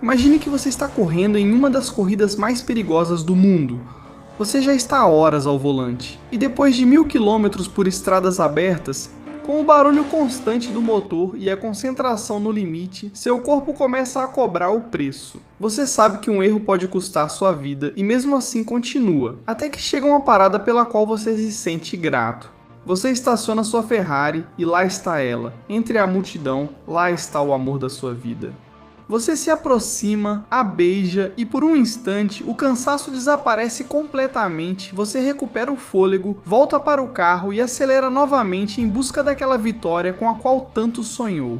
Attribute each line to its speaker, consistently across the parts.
Speaker 1: Imagine que você está correndo em uma das corridas mais perigosas do mundo. Você já está há horas ao volante, e depois de 1000 km por estradas abertas, com o barulho constante do motor e a concentração no limite, seu corpo começa a cobrar o preço. Você sabe que um erro pode custar sua vida e mesmo assim continua, até que chega uma parada pela qual você se sente grato. Você estaciona sua Ferrari e lá está ela. Entre a multidão, lá está o amor da sua vida. Você se aproxima, a beija e por um instante o cansaço desaparece completamente, você recupera o fôlego, volta para o carro e acelera novamente em busca daquela vitória com a qual tanto sonhou.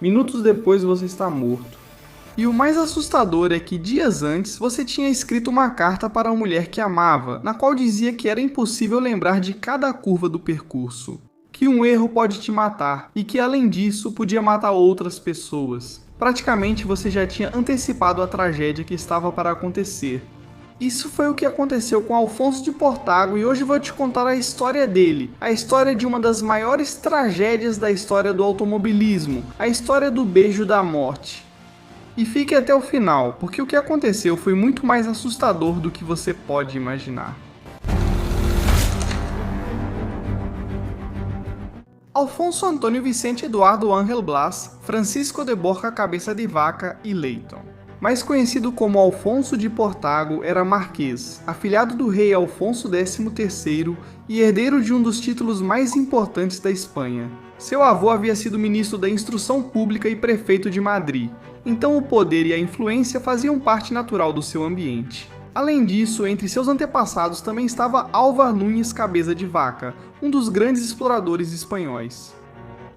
Speaker 1: Minutos depois você está morto. E o mais assustador é que dias antes você tinha escrito uma carta para a mulher que amava, na qual dizia que era impossível lembrar de cada curva do percurso, que um erro pode te matar e que além disso podia matar outras pessoas. Praticamente você já tinha antecipado a tragédia que estava para acontecer. Isso foi o que aconteceu com Alfonso de Portago e hoje vou te contar a história dele, a história de uma das maiores tragédias da história do automobilismo, a história do beijo da morte. E fique até o final, porque o que aconteceu foi muito mais assustador do que você pode imaginar. Alfonso Antônio Vicente Eduardo Ángel Blas, Francisco de Borja Cabeça de Vaca e Leighton. Mais conhecido como Alfonso de Portago, era marquês, afilhado do rei Alfonso XIII e herdeiro de um dos títulos mais importantes da Espanha. Seu avô havia sido ministro da Instrução Pública e prefeito de Madrid, então o poder e a influência faziam parte natural do seu ambiente. Além disso, entre seus antepassados também estava Álvar Núñez Cabeça de Vaca, um dos grandes exploradores espanhóis.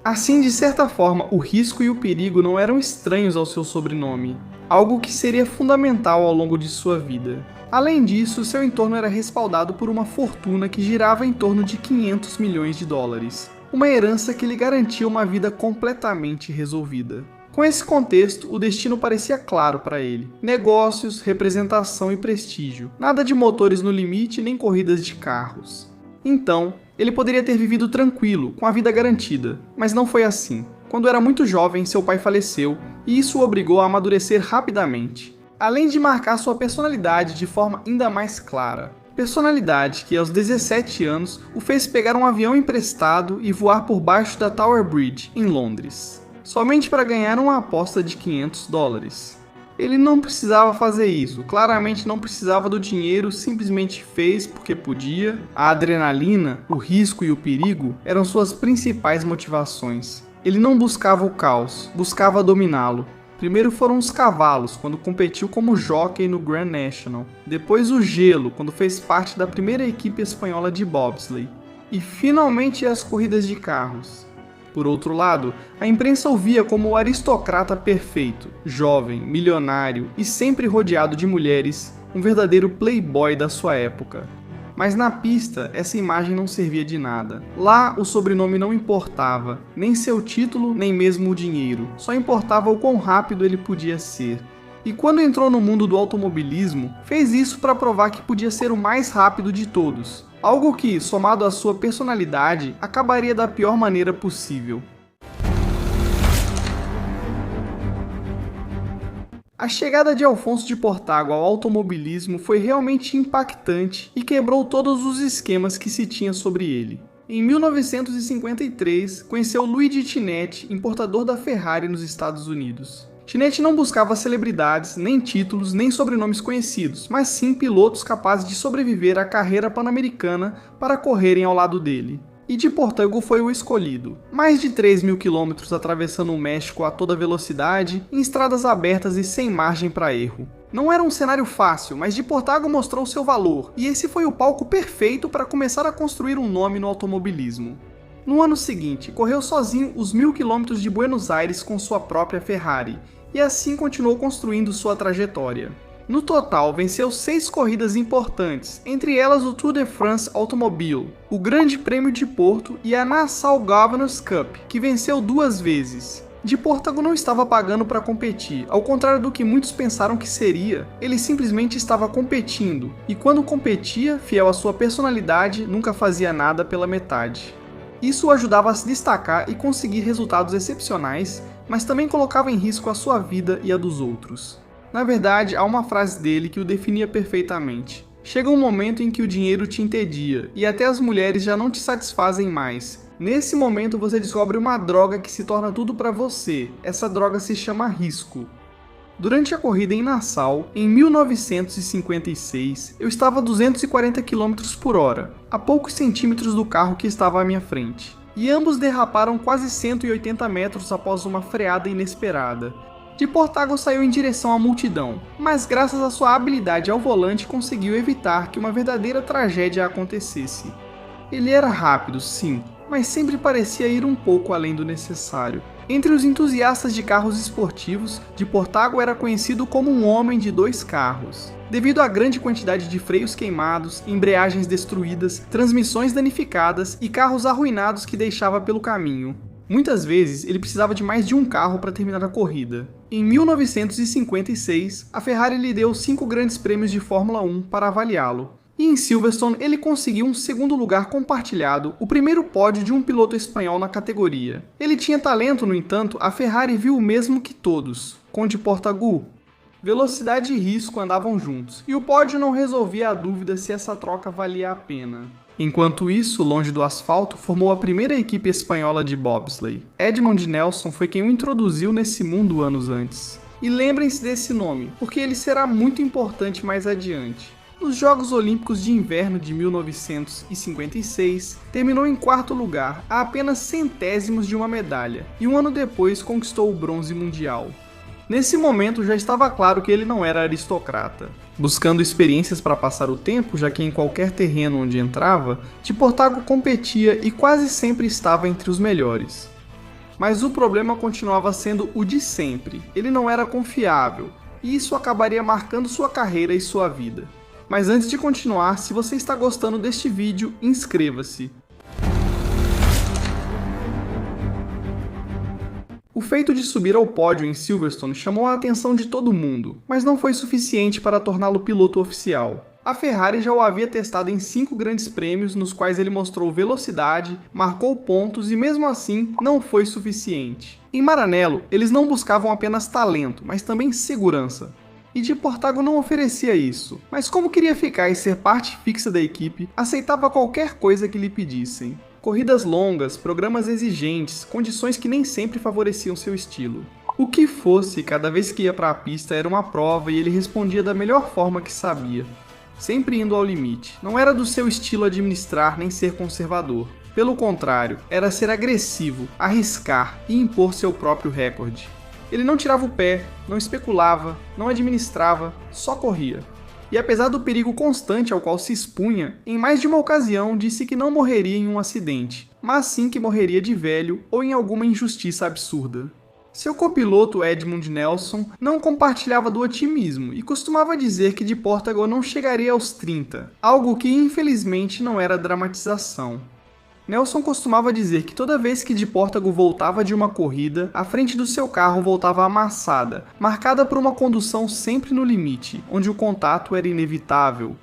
Speaker 1: Assim, de certa forma, o risco e o perigo não eram estranhos ao seu sobrenome, algo que seria fundamental ao longo de sua vida. Além disso, seu entorno era respaldado por uma fortuna que girava em torno de 500 milhões de dólares, uma herança que lhe garantia uma vida completamente resolvida. Com esse contexto, o destino parecia claro para ele. Negócios, representação e prestígio. Nada de motores no limite nem corridas de carros. Então, ele poderia ter vivido tranquilo, com a vida garantida. Mas não foi assim. Quando era muito jovem, seu pai faleceu, e isso o obrigou a amadurecer rapidamente. Além de marcar sua personalidade de forma ainda mais clara. Personalidade que, aos 17 anos, o fez pegar um avião emprestado e voar por baixo da Tower Bridge, em Londres. Somente para ganhar uma aposta de 500 dólares. Ele não precisava fazer isso, claramente não precisava do dinheiro, simplesmente fez porque podia. A adrenalina, o risco e o perigo eram suas principais motivações. Ele não buscava o caos, buscava dominá-lo. Primeiro foram os cavalos, quando competiu como jockey no Grand National. Depois o gelo, quando fez parte da primeira equipe espanhola de bobsleigh. E finalmente as corridas de carros. Por outro lado, a imprensa o via como o aristocrata perfeito, jovem, milionário e sempre rodeado de mulheres, um verdadeiro playboy da sua época. Mas na pista, essa imagem não servia de nada. Lá, o sobrenome não importava, nem seu título, nem mesmo o dinheiro. Só importava o quão rápido ele podia ser. E quando entrou no mundo do automobilismo, fez isso para provar que podia ser o mais rápido de todos. Algo que, somado à sua personalidade, acabaria da pior maneira possível. A chegada de Alfonso de Portago ao automobilismo foi realmente impactante e quebrou todos os esquemas que se tinha sobre ele. Em 1953, conheceu Luigi Chinetti, importador da Ferrari nos Estados Unidos. Chinetti não buscava celebridades, nem títulos, nem sobrenomes conhecidos, mas sim pilotos capazes de sobreviver à carreira pan-americana para correrem ao lado dele. E de Portago foi o escolhido. Mais de 3.000 quilômetros atravessando o México a toda velocidade, em estradas abertas e sem margem para erro. Não era um cenário fácil, mas de Portago mostrou seu valor, e esse foi o palco perfeito para começar a construir um nome no automobilismo. No ano seguinte, correu sozinho os 1000 km de Buenos Aires com sua própria Ferrari, e assim continuou construindo sua trajetória. No total, venceu 6 corridas importantes, entre elas o Tour de France Automobile, o Grande Prêmio de Porto e a Nassau Governors Cup, que venceu 2 vezes. De Portago não estava pagando para competir, ao contrário do que muitos pensaram que seria, ele simplesmente estava competindo, e quando competia, fiel à sua personalidade, nunca fazia nada pela metade. Isso o ajudava a se destacar e conseguir resultados excepcionais, mas também colocava em risco a sua vida e a dos outros. Na verdade, há uma frase dele que o definia perfeitamente. Chega um momento em que o dinheiro te entedia, e até as mulheres já não te satisfazem mais. Nesse momento você descobre uma droga que se torna tudo para você. Essa droga se chama risco. Durante a corrida em Nassau, em 1956, eu estava a 240 km por hora, a poucos centímetros do carro que estava à minha frente. E ambos derraparam quase 180 metros após uma freada inesperada. De Portago saiu em direção à multidão, mas graças à sua habilidade ao volante conseguiu evitar que uma verdadeira tragédia acontecesse. Ele era rápido, sim, mas sempre parecia ir um pouco além do necessário. Entre os entusiastas de carros esportivos, de Portago era conhecido como um homem de dois carros. Devido à grande quantidade de freios queimados, embreagens destruídas, transmissões danificadas e carros arruinados que deixava pelo caminho. Muitas vezes ele precisava de mais de um carro para terminar a corrida. Em 1956, a Ferrari lhe deu 5 grandes prêmios de Fórmula 1 para avaliá-lo. E em Silverstone ele conseguiu um segundo lugar compartilhado, o primeiro pódio de um piloto espanhol na categoria. Ele tinha talento, no entanto, a Ferrari viu o mesmo que todos, com de Portago. Velocidade e risco andavam juntos, e o pódio não resolvia a dúvida se essa troca valia a pena. Enquanto isso, longe do asfalto, formou a primeira equipe espanhola de bobsleigh. Edmund Nelson foi quem o introduziu nesse mundo anos antes. E lembrem-se desse nome, porque ele será muito importante mais adiante. Nos Jogos Olímpicos de Inverno de 1956, terminou em 4º lugar, a apenas centésimos de uma medalha, e um ano depois conquistou o bronze mundial. Nesse momento já estava claro que ele não era aristocrata. Buscando experiências para passar o tempo, já que em qualquer terreno onde entrava, de Portago competia e quase sempre estava entre os melhores. Mas o problema continuava sendo o de sempre, ele não era confiável, e isso acabaria marcando sua carreira e sua vida. Mas antes de continuar, se você está gostando deste vídeo, inscreva-se. O feito de subir ao pódio em Silverstone chamou a atenção de todo mundo, mas não foi suficiente para torná-lo piloto oficial. A Ferrari já o havia testado em 5 grandes prêmios, nos quais ele mostrou velocidade, marcou pontos e mesmo assim não foi suficiente. Em Maranello, eles não buscavam apenas talento, mas também segurança. E de Portago não oferecia isso, mas como queria ficar e ser parte fixa da equipe, aceitava qualquer coisa que lhe pedissem. Corridas longas, programas exigentes, condições que nem sempre favoreciam seu estilo. O que fosse, cada vez que ia para a pista era uma prova e ele respondia da melhor forma que sabia. Sempre indo ao limite. Não era do seu estilo administrar nem ser conservador. Pelo contrário, era ser agressivo, arriscar e impor seu próprio recorde. Ele não tirava o pé, não especulava, não administrava, só corria. E apesar do perigo constante ao qual se expunha, em mais de uma ocasião disse que não morreria em um acidente, mas sim que morreria de velho ou em alguma injustiça absurda. Seu copiloto Edmund Nelson não compartilhava do otimismo e costumava dizer que de Portago não chegaria aos 30, algo que infelizmente não era dramatização. Nelson costumava dizer que toda vez que de Portago voltava de uma corrida, a frente do seu carro voltava amassada, marcada por uma condução sempre no limite, onde o contato era inevitável.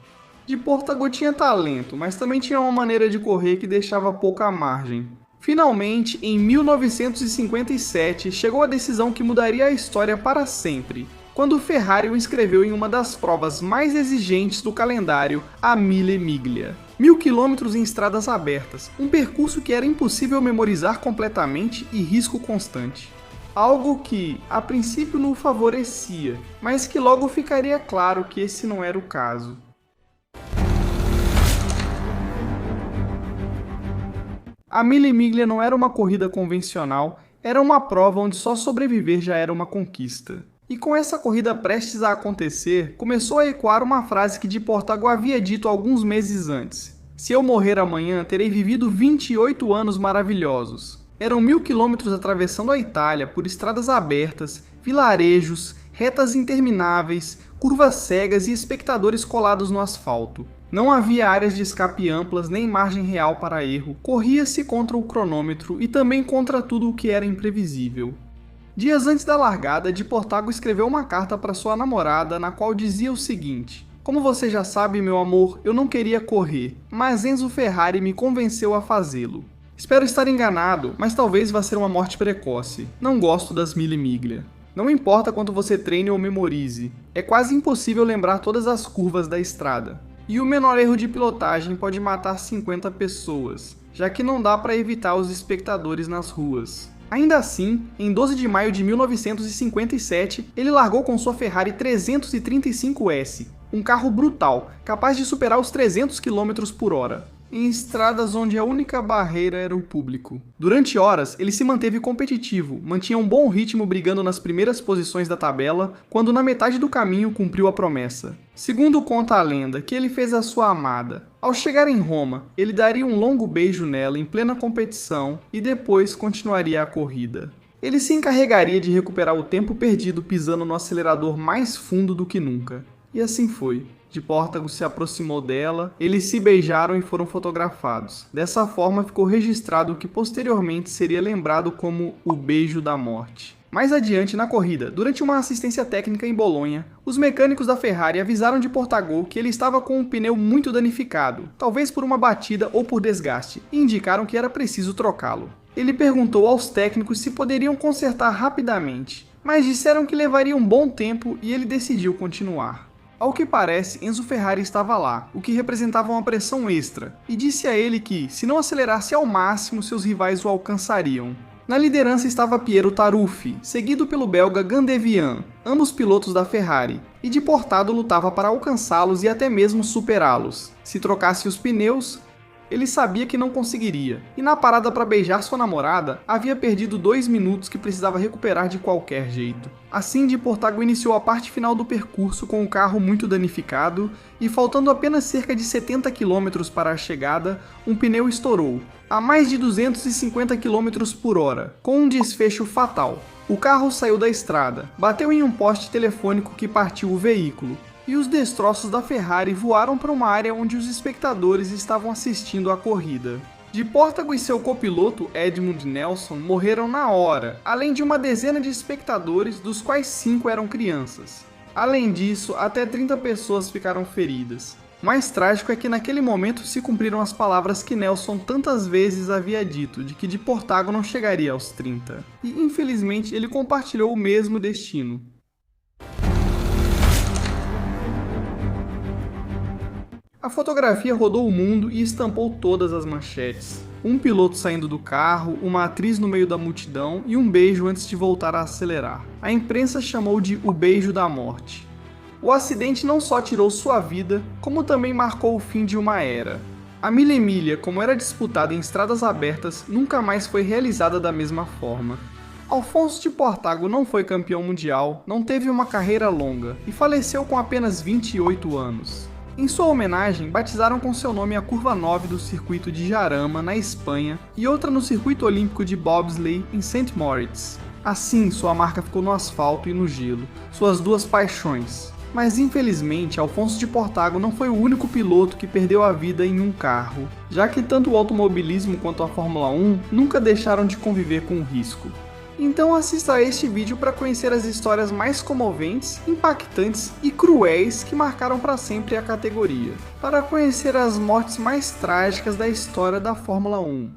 Speaker 1: De Portago tinha talento, mas também tinha uma maneira de correr que deixava pouca margem. Finalmente, em 1957, chegou a decisão que mudaria a história para sempre, quando o Ferrari o inscreveu em uma das provas mais exigentes do calendário, a Mille Miglia. 1000 km em estradas abertas, um percurso que era impossível memorizar completamente e risco constante. Algo que, a princípio, não o favorecia, mas que logo ficaria claro que esse não era o caso. A Mille Miglia não era uma corrida convencional, era uma prova onde só sobreviver já era uma conquista. E com essa corrida prestes a acontecer, começou a ecoar uma frase que de Portago havia dito alguns meses antes. Se eu morrer amanhã, terei vivido 28 anos maravilhosos. Eram 1000 km atravessando a Itália por estradas abertas, vilarejos, retas intermináveis, curvas cegas e espectadores colados no asfalto. Não havia áreas de escape amplas nem margem real para erro, corria-se contra o cronômetro e também contra tudo o que era imprevisível. Dias antes da largada, de Portago escreveu uma carta para sua namorada, na qual dizia o seguinte: "Como você já sabe, meu amor, eu não queria correr, mas Enzo Ferrari me convenceu a fazê-lo. Espero estar enganado, mas talvez vá ser uma morte precoce. Não gosto das Mille Miglia." Não importa quanto você treine ou memorize, é quase impossível lembrar todas as curvas da estrada. E o menor erro de pilotagem pode matar 50 pessoas, já que não dá para evitar os espectadores nas ruas. Ainda assim, em 12 de maio de 1957, ele largou com sua Ferrari 335S, um carro brutal, capaz de superar os 300 km por hora, em estradas onde a única barreira era o público. Durante horas, ele se manteve competitivo, mantinha um bom ritmo brigando nas primeiras posições da tabela, quando na metade do caminho cumpriu a promessa. Segundo conta a lenda, que ele fez a sua amada. Ao chegar em Roma, ele daria um longo beijo nela em plena competição e depois continuaria a corrida. Ele se encarregaria de recuperar o tempo perdido pisando no acelerador mais fundo do que nunca. E assim foi. De Portago se aproximou dela, eles se beijaram e foram fotografados. Dessa forma ficou registrado o que posteriormente seria lembrado como o beijo da morte. Mais adiante na corrida, durante uma assistência técnica em Bolonha, os mecânicos da Ferrari avisaram de Portago que ele estava com um pneu muito danificado, talvez por uma batida ou por desgaste, e indicaram que era preciso trocá-lo. Ele perguntou aos técnicos se poderiam consertar rapidamente, mas disseram que levaria um bom tempo e ele decidiu continuar. Ao que parece, Enzo Ferrari estava lá, o que representava uma pressão extra, e disse a ele que, se não acelerasse ao máximo, seus rivais o alcançariam. Na liderança estava Piero Taruffi, seguido pelo belga Gandevian, ambos pilotos da Ferrari, e de Portado lutava para alcançá-los e até mesmo superá-los. Se trocasse os pneus, ele sabia que não conseguiria, e na parada para beijar sua namorada, havia perdido 2 minutos que precisava recuperar de qualquer jeito. Assim, de Portago iniciou a parte final do percurso com o carro muito danificado, e faltando apenas cerca de 70 km para a chegada, um pneu estourou, a mais de 250 km por hora, com um desfecho fatal. O carro saiu da estrada, bateu em um poste telefônico que partiu o veículo, e os destroços da Ferrari voaram para uma área onde os espectadores estavam assistindo à corrida. De Portago e seu copiloto, Edmund Nelson, morreram na hora, além de uma dezena de espectadores, dos quais 5 eram crianças. Além disso, até 30 pessoas ficaram feridas. O mais trágico é que naquele momento se cumpriram as palavras que Nelson tantas vezes havia dito, de que de Portago não chegaria aos 30. E infelizmente ele compartilhou o mesmo destino. A fotografia rodou o mundo e estampou todas as manchetes. Um piloto saindo do carro, uma atriz no meio da multidão e um beijo antes de voltar a acelerar. A imprensa chamou de o beijo da morte. O acidente não só tirou sua vida, como também marcou o fim de uma era. A Mille Miglia, como era disputada em estradas abertas, nunca mais foi realizada da mesma forma. Alfonso de Portago não foi campeão mundial, não teve uma carreira longa e faleceu com apenas 28 anos. Em sua homenagem, batizaram com seu nome a curva 9 do circuito de Jarama, na Espanha, e outra no circuito olímpico de bobsleigh em St. Moritz. Assim, sua marca ficou no asfalto e no gelo, suas duas paixões. Mas infelizmente, Alfonso de Portago não foi o único piloto que perdeu a vida em um carro, já que tanto o automobilismo quanto a Fórmula 1 nunca deixaram de conviver com o risco. Então assista a este vídeo para conhecer as histórias mais comoventes, impactantes e cruéis que marcaram para sempre a categoria. Para conhecer as mortes mais trágicas da história da Fórmula 1.